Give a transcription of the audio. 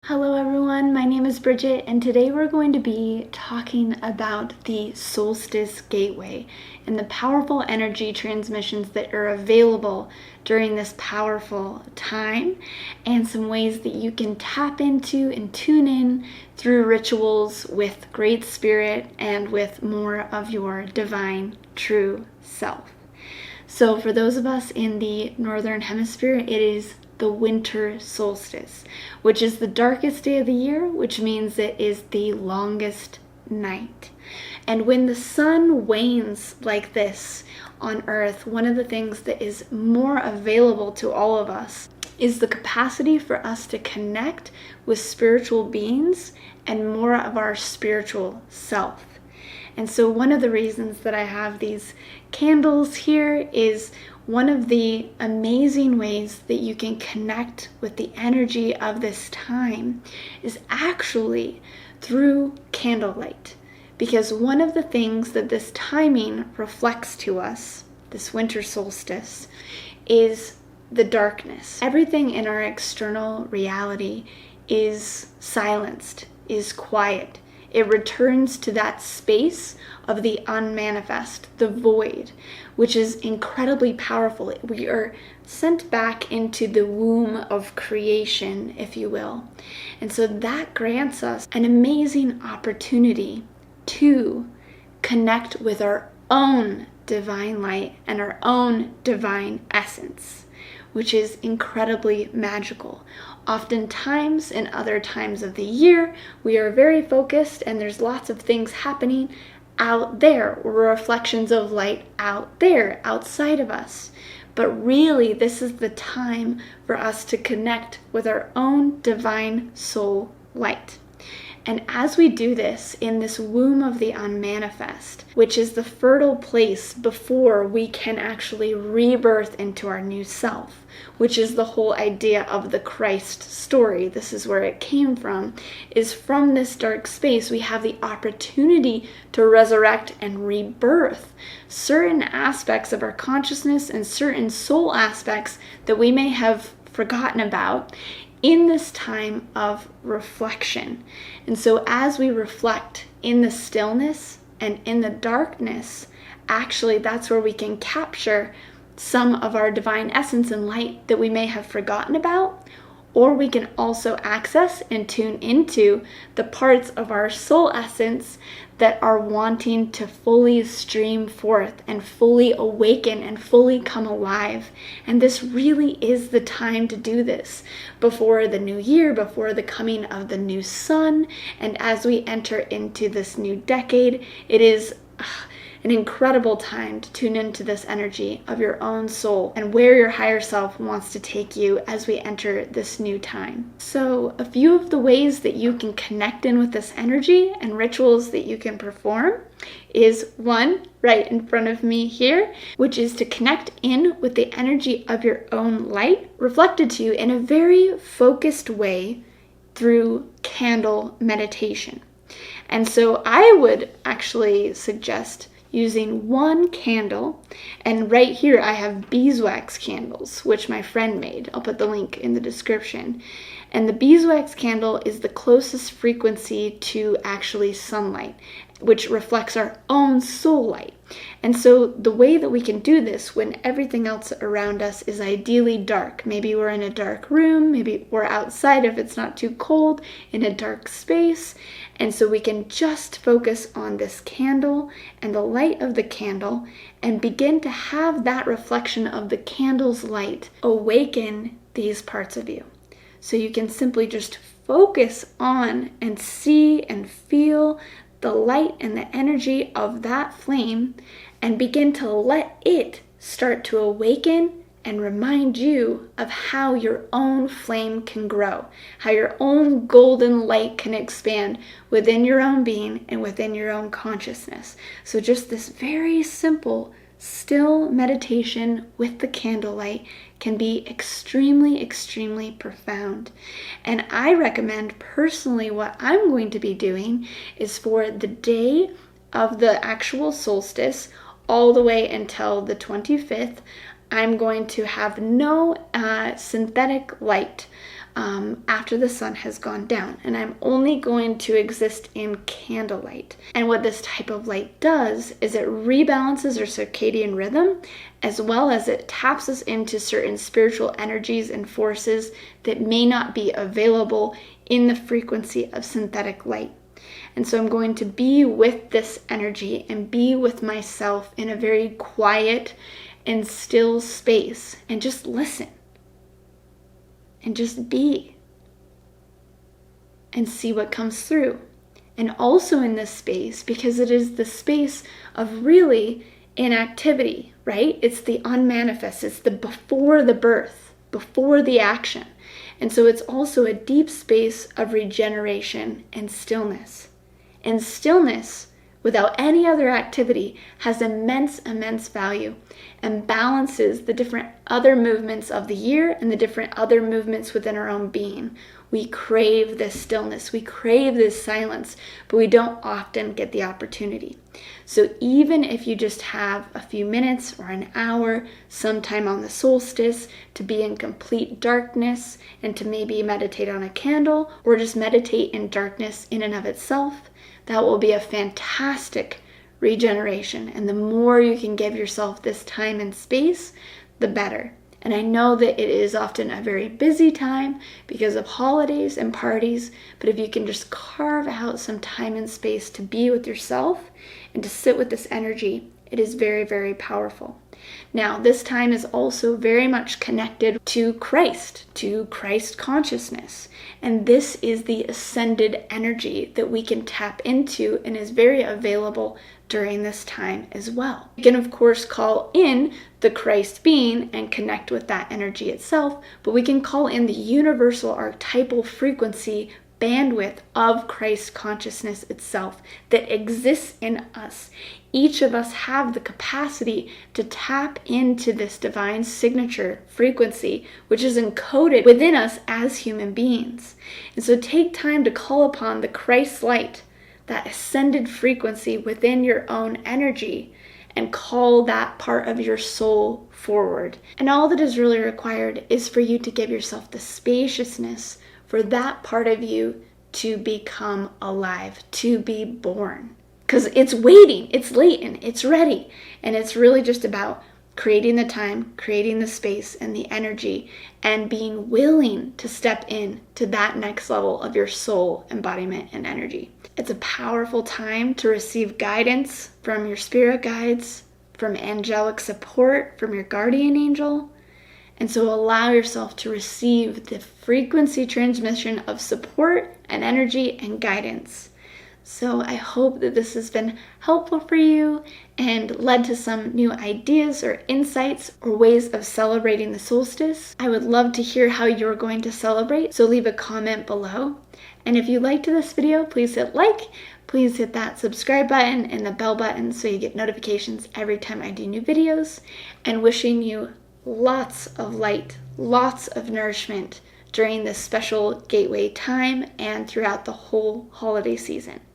Hello everyone, my name is Bridget and today we're going to be talking about the solstice gateway and the powerful energy transmissions that are available during this powerful time and some ways that you can tap into and tune in through rituals with great spirit and with more of your divine true self. So for those of us in the northern hemisphere, it is the winter solstice, which is the darkest day of the year, which means it is the longest night. And when the sun wanes like this on Earth, one of the things that is more available to all of us is the capacity for us to connect with spiritual beings and more of our spiritual self. And so one of the reasons that I have these candles here is one of the amazing ways that you can connect with the energy of this time is actually through candlelight. Because one of the things that this timing reflects to us, this winter solstice, is the darkness. Everything in our external reality is silenced, is quiet. It returns to that space of the unmanifest, the void, which is incredibly powerful. We are sent back into the womb of creation, if you will. And so that grants us an amazing opportunity to connect with our own divine light and our own divine essence, which is incredibly magical. Oftentimes, in other times of the year, we are very focused and there's lots of things happening out there, reflections of light out there, outside of us. But really, this is the time for us to connect with our own divine soul light. And as we do this in this womb of the unmanifest, which is the fertile place before we can actually rebirth into our new self, which is the whole idea of the Christ story, this is where it came from, is from this dark space we have the opportunity to resurrect and rebirth certain aspects of our consciousness and certain soul aspects that we may have forgotten about in this time of reflection. And so as we reflect in the stillness and in the darkness, actually that's where we can capture some of our divine essence and light that we may have forgotten about, or we can also access and tune into the parts of our soul essence that are wanting to fully stream forth and fully awaken and fully come alive. And this really is the time to do this before the new year, before the coming of the new sun. And as we enter into this new decade, it is an incredible time to tune into this energy of your own soul and where your higher self wants to take you as we enter this new time. So a few of the ways that you can connect in with this energy and rituals that you can perform is one right in front of me here, which is to connect in with the energy of your own light reflected to you in a very focused way through candle meditation. And so I would actually suggest using one candle, and right here I have beeswax candles, which my friend made. I'll put the link in the description. And the beeswax candle is the closest frequency to actually sunlight, which reflects our own soul light. And so the way that we can do this when everything else around us is ideally dark, maybe we're in a dark room, maybe we're outside if it's not too cold, in a dark space, and so we can just focus on this candle and the light of the candle and begin to have that reflection of the candle's light awaken these parts of you. So you can simply just focus on and see and feel the light and the energy of that flame and begin to let it start to awaken and remind you of how your own flame can grow, how your own golden light can expand within your own being and within your own consciousness. So just this very simple, still meditation with the candlelight can be extremely, extremely profound. And I recommend personally what I'm going to be doing is for the day of the actual solstice all the way until the 25th, I'm going to have no synthetic light after the sun has gone down. And I'm only going to exist in candlelight. And what this type of light does is it rebalances our circadian rhythm, as well as it taps us into certain spiritual energies and forces that may not be available in the frequency of synthetic light. And so I'm going to be with this energy and be with myself in a very quiet and still space and just listen and just be and see what comes through. And also in this space, because it is the space of really inactivity, right? It's the unmanifest. It's the before the birth, before the action. And so it's also a deep space of regeneration and stillness. And stillness, without any other activity, has immense value and balances the different other movements of the year and the different other movements within our own being. We crave this stillness, we crave this silence, but we don't often get the opportunity. So even if you just have a few minutes or an hour sometime on the solstice to be in complete darkness and to maybe meditate on a candle or just meditate in darkness in and of itself, that will be a fantastic regeneration. And the more you can give yourself this time and space, the better. And I know that it is often a very busy time because of holidays and parties, but if you can just carve out some time and space to be with yourself and to sit with this energy, it is very powerful. Now, this time is also very much connected to Christ consciousness. And this is the ascended energy that we can tap into and is very available during this time as well. You can, of course, call in the Christ being and connect with that energy itself, but we can call in the universal archetypal frequency bandwidth of Christ consciousness itself that exists in us. Each of us have the capacity to tap into this divine signature frequency, which is encoded within us as human beings. And so take time to call upon the Christ light, that ascended frequency within your own energy, and call that part of your soul forward. And all that is really required is for you to give yourself the spaciousness for that part of you to become alive, to be born. Because it's waiting, it's latent, it's ready. And it's really just about creating the time, creating the space and the energy, and being willing to step in to that next level of your soul embodiment and energy. It's a powerful time to receive guidance from your spirit guides, from angelic support, from your guardian angel. And so allow yourself to receive the frequency transmission of support and energy and guidance. So I hope that this has been helpful for you and led to some new ideas or insights or ways of celebrating the solstice. I would love to hear how you're going to celebrate, so leave a comment below. And if you liked this video, please hit like, please hit that subscribe button and the bell button so you get notifications every time I do new videos. And wishing you lots of light, lots of nourishment during this special gateway time and throughout the whole holiday season.